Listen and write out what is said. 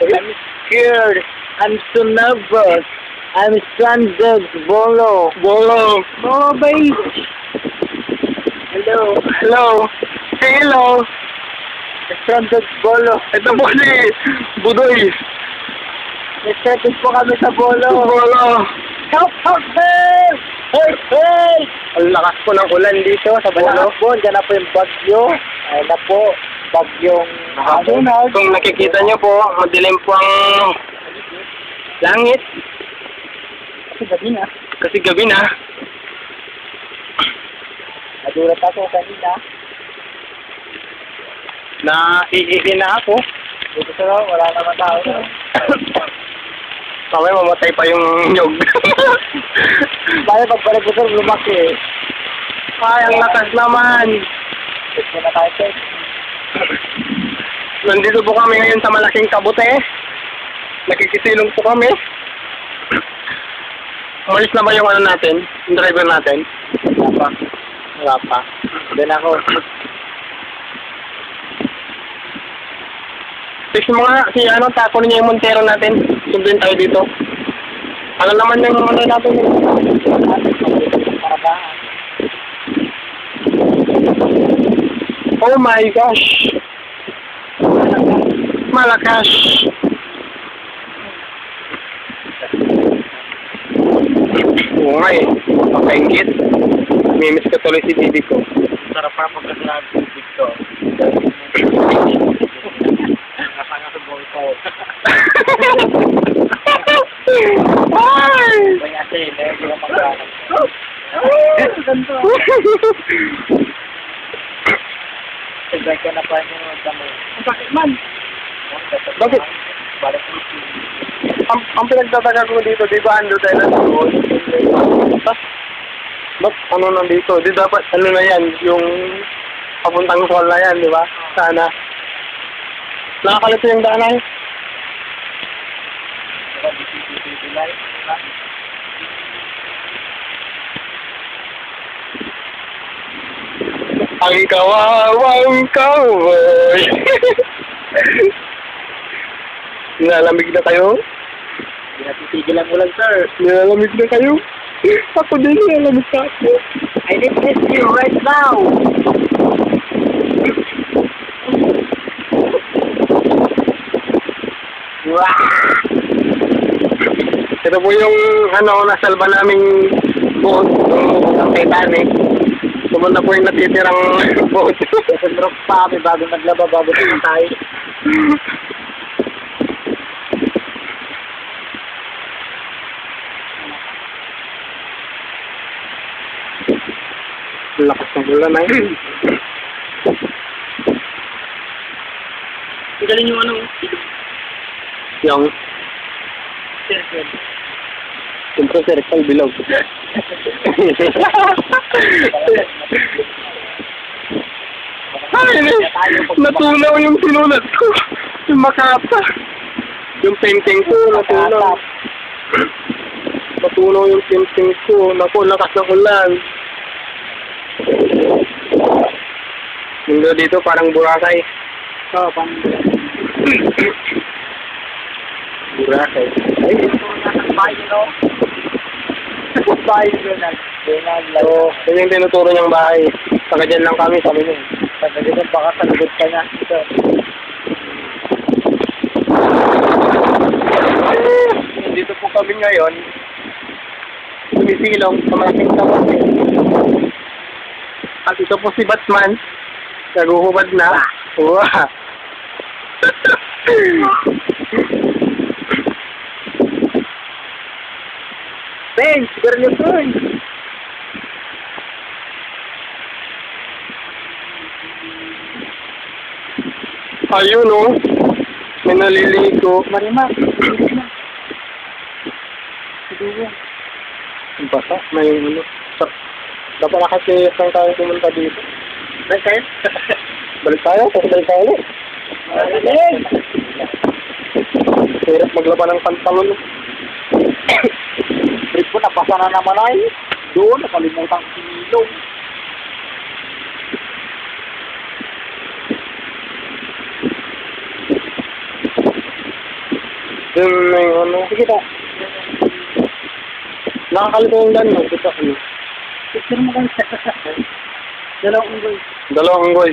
I'm scared. I'm so nervous. I'm stranded. Bolo. Bolo. Bolo, babe. Hello. Hello. Say hello. Stranded Bolo. Ito po si Budoy. Stranded po kami sa Bolo. Bolo. Help! Help! Help! Help! Help! Ang lakas po ng ulan dito sa Bolo. Wala po. Diyan na po yung bagyo. Ayun na po. Bagyong Asunag. Kung nakikita nyo po, madilim po ang langit. Kasi gabi na. Kasi gabi na. Nadulat ako kanina. Naiihi na ako. Dito sa wala naman tao. Kami mamatay pa yung nyog. Bayo pagbalik ko sir, lumaki. Ay, ang lakas naman. Gusto na tayo sir. Nandito po kami ngayon sa malaking kabute. Nakikisilong po kami. Umalis na ba yung ano natin? Yung driver natin? Wala pa. Wala pa. Doon ako. Fix mo nga, si ano, tako niya yung Montero natin. Sundin tayo dito. Ano naman yung ano natin? Parabahan. Oh my gosh! Malakas! Oo nga eh. Pagkaingit. Mimiss ko tuloy si Bibi ko. Sarap pa pagkasalahan sa tubig ko. Nakasanga sa buhay ko. Ay! Kaya kasi, meron ko lang magkakas. Ganto. Sabay ka na pa nyo damo. Bakit man? Bakit? Balik ko. Ang pinagtataka ko dito, di ba ando tayo na doon? Ba't ano nandito? Di dapat ano na yan, yung papuntang Sol na yan, di ba? Sana. Nakakalito yung daan ay. Ang kawawang cowboy. Nilalamig na kayo? Hindi natitigilan mo lang, sir. Nilalamig na kayo? Ako din nilalamig ka ako. I need this you right now. Ito po yung ano, nasalba naming boat, yung Titanic. Sumunod na po yung natitirang boat. Sa drop pa kami bago naglaba, bago tayo. Lakas ng ulan ay. Galing yung ano, Yung circle. siyempre circle bilog. Ay, natunaw yung sinulat ko. Yung makata. Yung painting ko, natunaw. Natunaw yung painting ko. Naku, lakas ng ulan. Yung dito parang Boracay. Oo, pang Boracay. ay, ito na bayo, no? Bayo na. So, yun yung tinuturo niyang bahay. Saka dyan lang kami, sabi niya. Sabi ko, baka sa likod ka na. Ito. Dito po kami ngayon. Sumisilong sa malaking kabute. At ito po si Batman. Naguhubad na. Wow! Thanks, very good. Ayun o. May naliligo. Marimar. Siguro. Ang basa. May ano. Dapat nakasiyas lang tayo pumunta dito. Balik tayo? Balik tayo. Kasi balik tayo ulit. Balik! Hirap maglaban ng pantalon. Trip ko, napasa na naman ay. Doon, nakalimutan ko sinilong. Doon na yung ano. Sige ta. Nakakalito yung dan, no? Kita ano. Picture mo kami sa dalawang unggoy. Dalawang unggoy.